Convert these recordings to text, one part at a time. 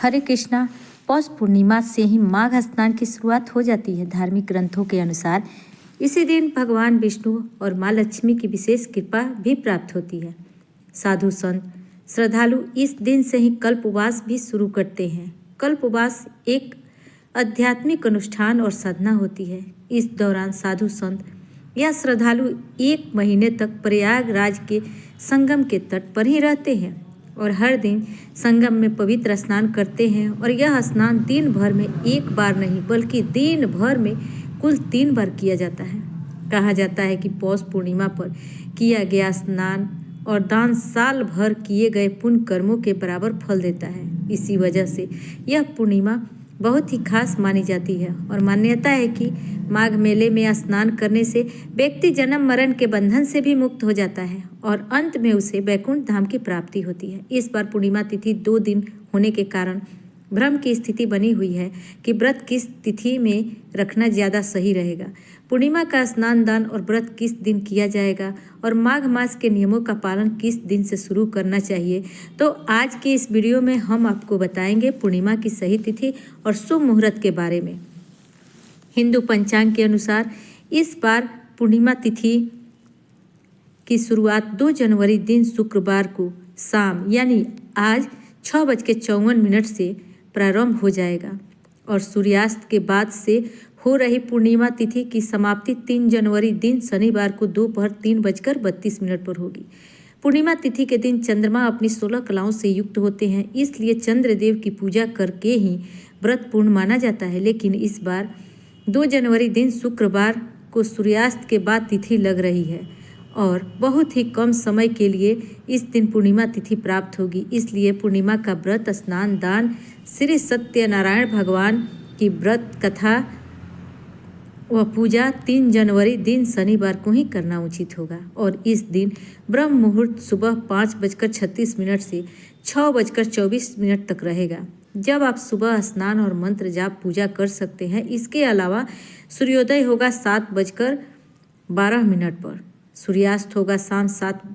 हरे कृष्णा। पौष पूर्णिमा से ही माघ स्नान की शुरुआत हो जाती है। धार्मिक ग्रंथों के अनुसार इसी दिन भगवान विष्णु और माँ लक्ष्मी की विशेष कृपा भी प्राप्त होती है। साधु संत श्रद्धालु इस दिन से ही कल्पवास भी शुरू करते हैं। कल्पवास एक आध्यात्मिक अनुष्ठान और साधना होती है। इस दौरान साधु संत या श्रद्धालु 1 महीने तक प्रयागराज के संगम के तट पर ही रहते हैं और हर दिन संगम में पवित्र स्नान करते हैं। और यह स्नान दिन भर में एक बार नहीं बल्कि दिन भर में कुल 3 बार किया जाता है। कहा जाता है कि पौष पूर्णिमा पर किया गया स्नान और दान साल भर किए गए पुण्य कर्मों के बराबर फल देता है। इसी वजह से यह पूर्णिमा बहुत ही खास मानी जाती है और मान्यता है कि माघ मेले में स्नान करने से व्यक्ति जन्म मरण के बंधन से भी मुक्त हो जाता है और अंत में उसे वैकुंठ धाम की प्राप्ति होती है। इस बार पूर्णिमा तिथि 2 दिन होने के कारण भ्रम की स्थिति बनी हुई है कि व्रत किस तिथि में रखना ज़्यादा सही रहेगा। पूर्णिमा का स्नान दान और व्रत किस दिन किया जाएगा और माघ मास के नियमों का पालन किस दिन से शुरू करना चाहिए, तो आज के इस वीडियो में हम आपको बताएंगे पूर्णिमा की सही तिथि और शुभ मुहूर्त के बारे में। हिंदू पंचांग के अनुसार इस बार पूर्णिमा तिथि की शुरुआत 2 जनवरी दिन शुक्रवार को शाम यानी आज 6:54 से प्रारंभ हो जाएगा और सूर्यास्त के बाद से हो रही पूर्णिमा तिथि की समाप्ति 3 जनवरी दिन शनिवार को दोपहर 3:32 पर होगी। पूर्णिमा तिथि के दिन चंद्रमा अपनी 16 कलाओं से युक्त होते हैं, इसलिए चंद्रदेव की पूजा करके ही व्रत पूर्ण माना जाता है। लेकिन इस बार 2 जनवरी दिन शुक्रवार को सूर्यास्त के बाद तिथि लग रही है और बहुत ही कम समय के लिए इस दिन पूर्णिमा तिथि प्राप्त होगी। इसलिए पूर्णिमा का व्रत स्नान दान श्री सत्यनारायण भगवान की व्रत कथा व पूजा 3 जनवरी दिन शनिवार को ही करना उचित होगा। और इस दिन ब्रह्म मुहूर्त सुबह 5:36 से 6:24 तक रहेगा, जब आप सुबह स्नान और मंत्र जाप पूजा कर सकते हैं। इसके अलावा सूर्योदय होगा 7:12 पर, सूर्यास्त होगा शाम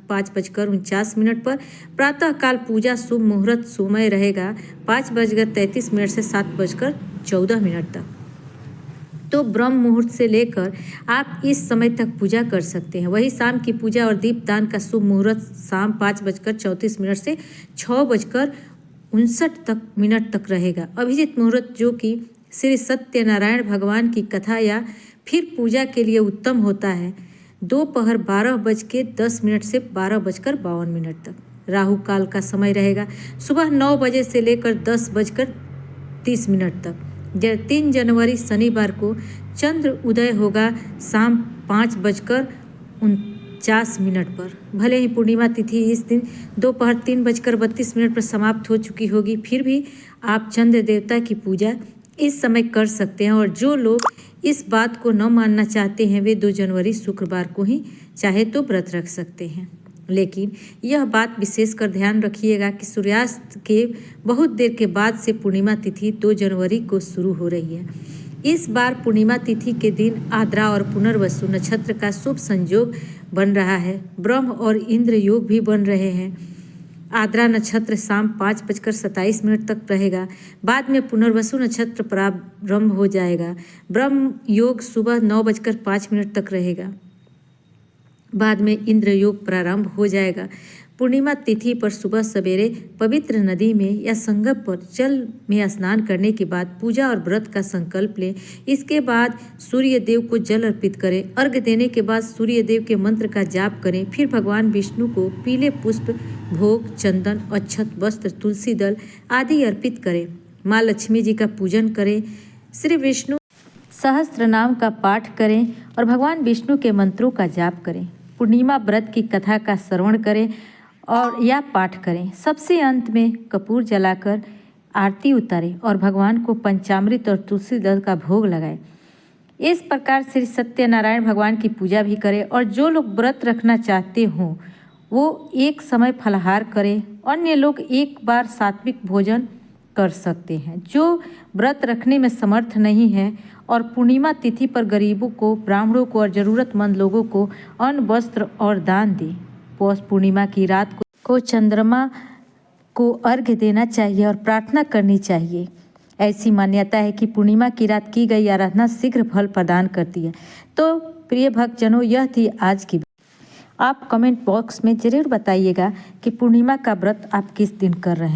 5:49 पर। प्रातःकाल पूजा शुभ मुहूर्त समय रहेगा 5:33 से 7:14 तक। तो ब्रह्म मुहूर्त से लेकर आप इस समय तक पूजा कर सकते हैं। वही शाम की पूजा और दीपदान का शुभ मुहूर्त शाम 5:34 से 6:59 तक रहेगा। अभिजीत मुहूर्त जो कि श्री सत्यनारायण भगवान की कथा या फिर पूजा के लिए उत्तम होता है, दोपहर 12:10 से 12:52 तक। राहु काल का समय रहेगा सुबह 9 बजे से लेकर 10:30 तक। 3 जनवरी शनिवार को चंद्र उदय होगा शाम 5:49 पर। भले ही पूर्णिमा तिथि इस दिन दोपहर 3:32 पर समाप्त हो चुकी होगी, फिर भी आप चंद्र देवता की पूजा इस समय कर सकते हैं। और जो लोग इस बात को न मानना चाहते हैं वे 2 जनवरी शुक्रवार को ही चाहे तो व्रत रख सकते हैं। लेकिन यह बात विशेष कर ध्यान रखिएगा कि सूर्यास्त के बहुत देर के बाद से पूर्णिमा तिथि 2 जनवरी को शुरू हो रही है। इस बार पूर्णिमा तिथि के दिन आद्रा और पुनर्वसु नक्षत्र का शुभ संयोग बन रहा है। ब्रह्म और इंद्र योग भी बन रहे हैं। आद्रा नक्षत्र शाम 5:27 तक रहेगा, बाद में पुनर्वसु नक्षत्र प्रारंभ हो जाएगा। ब्रह्म योग सुबह 9:05 तक रहेगा, बाद में इंद्र योग प्रारंभ हो जाएगा। पूर्णिमा तिथि पर सुबह सवेरे पवित्र नदी में या संगम पर जल में स्नान करने के बाद पूजा और व्रत का संकल्प लें। इसके बाद सूर्य देव को जल अर्पित करें। अर्घ्य देने के बाद सूर्य देव के मंत्र का जाप करें। फिर भगवान विष्णु को पीले पुष्प, भोग, चंदन, अक्षत, वस्त्र, तुलसी दल आदि अर्पित करें। माँ लक्ष्मी जी का पूजन करें। श्री विष्णु सहस्त्र नाम का पाठ करें और भगवान विष्णु के मंत्रों का जाप करें। पूर्णिमा व्रत की कथा का श्रवण करें और या पाठ करें। सबसे अंत में कपूर जलाकर आरती उतारें और भगवान को पंचामृत और तुलसी दल का भोग लगाएं। इस प्रकार श्री सत्यनारायण भगवान की पूजा भी करें। और जो लोग व्रत रखना चाहते हों वो एक समय फलाहार करें। अन्य लोग एक बार सात्विक भोजन कर सकते हैं। जो व्रत रखने में समर्थ नहीं है और पूर्णिमा तिथि पर गरीबों को, ब्राह्मणों को और ज़रूरतमंद लोगों को अन्न, वस्त्र और दान दें। पौष पूर्णिमा की रात को चंद्रमा को अर्घ्य देना चाहिए और प्रार्थना करनी चाहिए। ऐसी मान्यता है कि पूर्णिमा की रात की गई आराधना शीघ्र फल प्रदान करती है। तो प्रिय भक्तजनों, यह थी आज की। आप कमेंट बॉक्स में ज़रूर बताइएगा कि पूर्णिमा का व्रत आप किस दिन कर रहे हैं।